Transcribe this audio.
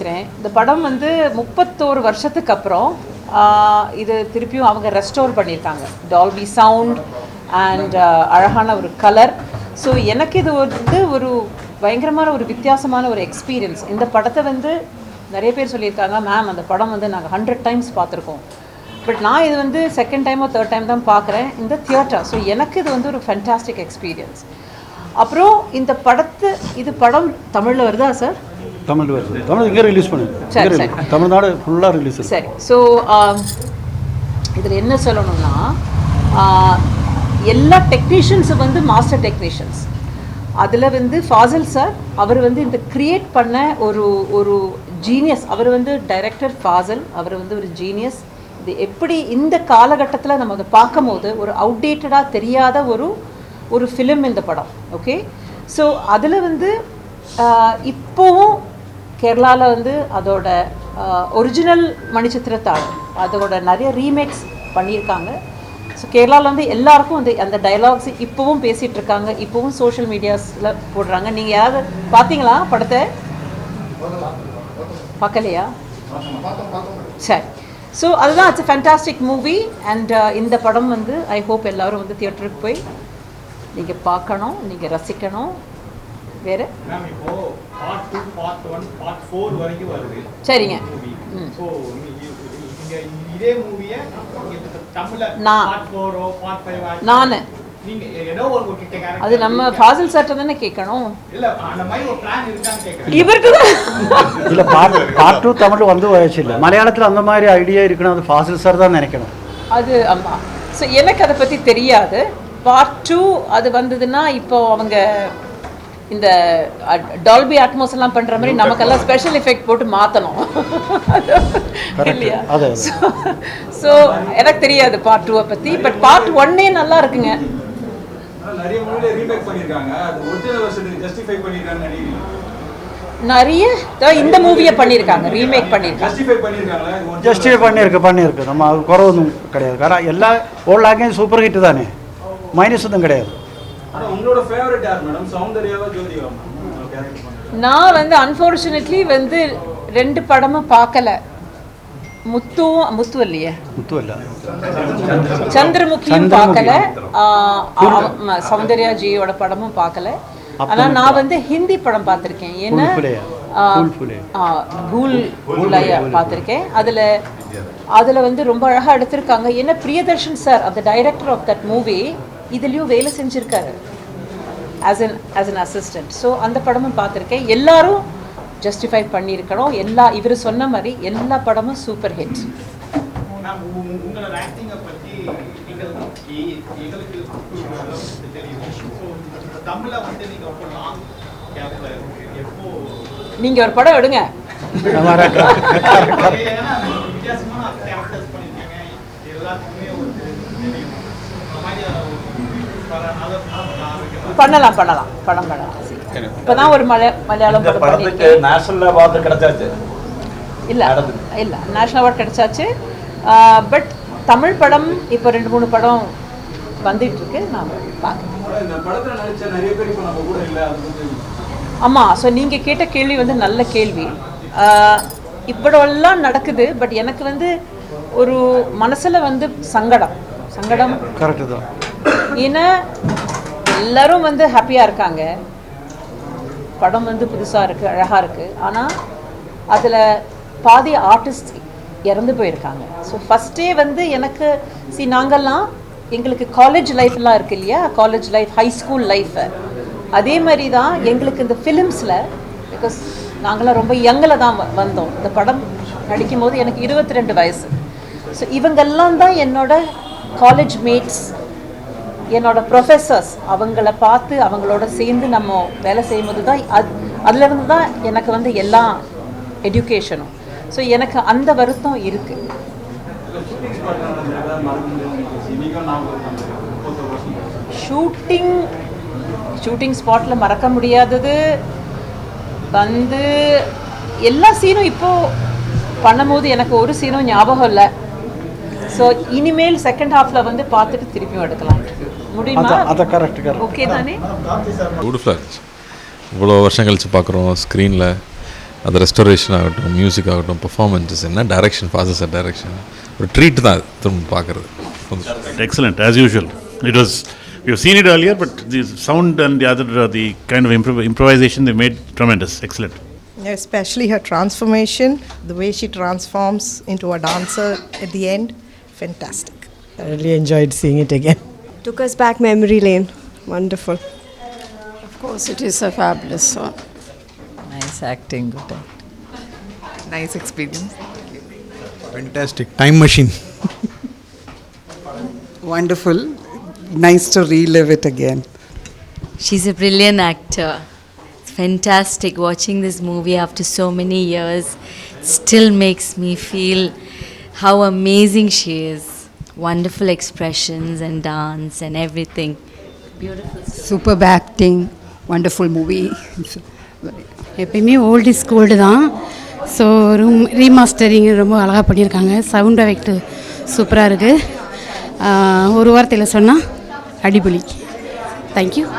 நினைக்கிறேன் இந்த படம் வந்து 31 வருஷத்துக்கு அப்புறம் இது திருப்பியும் அவங்க ரெஸ்டோர் பண்ணியிருக்காங்க. டால்பி சவுண்ட் அண்ட் அழகான ஒரு கலர். ஸோ எனக்கு இது வந்து ஒரு பயங்கரமான ஒரு வித்தியாசமான ஒரு எக்ஸ்பீரியன்ஸ். இந்த படத்தை வந்து நிறைய பேர் சொல்லியிருக்காங்க, மேம் அந்த படம் வந்து நாங்கள் 100 டைம்ஸ் பார்த்துருக்கோம். பட் நான் இது வந்து செகண்ட் டைமோ தேர்ட் டைம் தான் பார்க்குறேன் இந்த தியேட்டர். ஸோ எனக்கு இது வந்து ஒரு ஃபென்டாஸ்டிக் எக்ஸ்பீரியன்ஸ். அப்புறம் இந்த இது படம் தமிழில் வருதா சார்? தமிழ் வருது. தமிழ் இங்கே ரிலீஸ் பண்ணுங்க. சரி சரி, தமிழ்நாடு ஃபுல்லாக ரிலீஸ். சரி. ஸோ இதில் என்ன சொல்லணும்னா எல்லா டெக்னீஷியன்ஸும் வந்து மாஸ்டர் டெக்னீஷியன்ஸ். அதில் வந்து ஃபாசில் சார் அவர் வந்து இந்த க்ரியேட் பண்ண ஒரு ஜீனியஸ். அவர் வந்து டைரக்டர் ஃபாசில், அவர் வந்து ஒரு ஜீனியஸ். இது எப்படி இந்த காலகட்டத்தில் நம்ம அதை பார்க்கும் போது ஒரு அவுடேட்டடாக தெரியாத ஒரு ஃபிலிம் இந்த படம். ஓகே, ஸோ அதில் வந்து இப்போவும் கேரளாவில் வந்து அதோட ஒரிஜினல் மணிச்சித்திரத்தாள் அதோட நிறைய ரீமேக்ஸ் பண்ணியிருக்காங்க. ஸோ கேரளாவில் வந்து எல்லாருக்கும் வந்து அந்த டைலாக்ஸ் இப்போவும் பேசிகிட்டு இருக்காங்க, இப்போவும் சோஷியல் மீடியாஸில் போடுறாங்க. நீங்கள் யாராவது பார்த்தீங்களா படத்தை? பார்க்கலையா? சரி. ஸோ அதுதான் இட்ஸ் ஃபேண்டாஸ்டிக் மூவி. அண்ட் இந்த படம் வந்து ஐ ஹோப் எல்லோரும் வந்து தியேட்டருக்கு போய் நீங்கள் பார்க்கணும், நீங்கள் ரசிக்கணும். வேறு சரிங்க. நான் அது நம்ம ஃபாசில் சார்ட்ட தானே கேட்கணும். இவருக்கு இல்லை பார்ட் 2 தமிழ் வந்து வயசு இல்லை, மலையாளத்தில் அந்த மாதிரி ஐடியா இருக்கணும். அது ஃபாசில் சார் தான் நினைக்கணும் அது. ஆமாம். ஸோ எனக்கு அதை பற்றி தெரியாது. பார்ட் 2 அது வந்ததுன்னா இப்போ அவங்க இந்த டால்பி அட்மாஸ் எல்லாம் பண்ணுற மாதிரி நமக்கெல்லாம் ஸ்பெஷல் எஃபெக்ட் போட்டு மாற்றணும் இல்லையா? ஸோ எனக்கு தெரியாது பார்ட் 2 பற்றி. பட் பார்ட் 1 நல்லா இருக்குங்க. நிறைய இந்த மூவியை பண்ணியிருக்காங்க, ரீமேக் பண்ணியிருக்காங்க. ஜஸ்டிஃபை பண்ணியிருக்கு. நம்ம அது குறவொன்றும் கிடையாது. காரணம் எல்லா ஓல்ட் லாங்குவேஜ் சூப்பர் ஹிட் தானே, மைனஸ் ஒன்றும் கிடையாது. நான் வந்து அன்ஃபார்ச்சுனேட்லி வந்து 2 படமும் பார்க்கல. முத்து இல்லையே, சந்திரமுகியும் பார்க்கல, சௌந்தர்யாஜியோட படமும் பார்க்கல. ஆனால் நான் வந்து ஹிந்தி படம் பார்த்துருக்கேன். ஏன்னா கூல்லையா பார்த்துருக்கேன். அதில் வந்து ரொம்ப அழகாக எடுத்திருக்காங்க. ஏன்னா பிரியதர்ஷன் சார் அந்த டைரக்டர் ஆஃப் தட் மூவி இதுலேயும் வேலை செஞ்சுருக்காரு ஆஸ் அன் அசிஸ்டன்ட். ஸோ அந்த படமும் பார்த்துருக்கேன். எல்லாரும் ஜஸ்டிஃபை பண்ணியிருக்கணும். இவர் சொன்ன மாதிரி எல்லா படமும் சூப்பர் ஹிட். நீங்கள் ஒரு படம் எடுங்க. பண்ணலாம் படம் பண்ணலாம். இப்பதான் ஒரு மலையாளம் படம் பண்ணிருக்கேன். நேஷனல் அவார்டு கிடைச்சாச்சு. இல்ல நேஷனல் அவார்டு கிடைச்சாச்சு. பட் தமிழ் படம் இப்போ 2-3 படம் வந்துட்டு இருக்கு. நான் பார்க்குறேன். ஆமாம். ஸோ நீங்கள் கேட்ட கேள்வி வந்து நல்ல கேள்வி. இப்படியெல்லாம் நடக்குது. பட் எனக்கு வந்து ஒரு மனசில் வந்து சங்கடம் கரெக்டு தான். ஏன்னா எல்லாரும் வந்து ஹாப்பியாக இருக்காங்க. படம் வந்து புதுசாக இருக்குது, அழகாக இருக்குது. ஆனால் அதில் பாதி ஆர்டிஸ்ட் இறந்து போயிருக்காங்க. ஸோ ஃபஸ்ட்டே வந்து எனக்கு நாங்கள்லாம் எங்களுக்கு காலேஜ் லைஃப்லாம் இருக்குது இல்லையா, college life, high school life, அதே மாதிரி தான் எங்களுக்கு இந்த ஃபிலிம்ஸில். பிகாஸ் நாங்களாம் ரொம்ப யங்கில் தான் வந்தோம். இந்த படம் நடிக்கும் போது எனக்கு 22 வயசு. ஸோ இவங்கெல்லாம் தான் என்னோட காலேஜ் மேட்ஸ், என்னோட ப்ரொஃபஸர்ஸ். அவங்கள பார்த்து அவங்களோட சேர்ந்து நம்ம வேலை செய்யும்போது தான் அதுலேருந்து தான் எனக்கு வந்து எல்லா எஜுகேஷனும். ஸோ எனக்கு அந்த வருத்தம் இருக்குது. ஷூட்டிங் ஸ்பாட்டில் மறக்க முடியாதது வந்து எல்லா சீனும் இப்போது பண்ணும்போது எனக்கு ஒரு சீனும் ஞாபகம் இல்லை. ஸோ இனிமேல் செகண்ட் ஹாஃபில் வந்து பார்த்துட்டு திருப்பியும் எடுக்கலாம். முடியுமா? ஓகே தானே? பியூட்டிஃபுல்லாக இருந்துச்சு. இவ்வளோ வருஷம் கழித்து பார்க்குறோம் ஸ்க்ரீனில். அது ரெஸ்டோரேஷன் ஆகட்டும், மியூசிக் ஆகட்டும், பெர்ஃபார்மன்ஸஸ் என்ன, டைரக்ஷன், ஃபாதர் சார் டைரக்ஷன், ஒரு ட்ரீட் தான் அது திரும்ப பார்க்குறது. Excellent, as usual. We have seen it earlier, but the sound and the kind of improvisation they made, tremendous, excellent. Especially her transformation, the way she transforms into a dancer at the end, fantastic. I really enjoyed seeing it again. Took us back memory lane. Wonderful. Of course, it is a fabulous song. Nice acting, good acting. Nice experience. Fantastic. Time machine. Wonderful. Nice to relive it again. She's a brilliant actor. It's fantastic watching this movie after so many years. Still makes me feel how amazing she is. Wonderful expressions and dance and everything. Beautiful. Superb acting. Wonderful movie. எப்பயுமே old is gold தான். So remastering ரொம்ப அழகாக பண்ணியிருக்காங்க. Sound effect சூப்பராக இருக்குது. ஒரு வார்த்தையில் சொன்னால் அடிபொலி. தேங்க்யூ.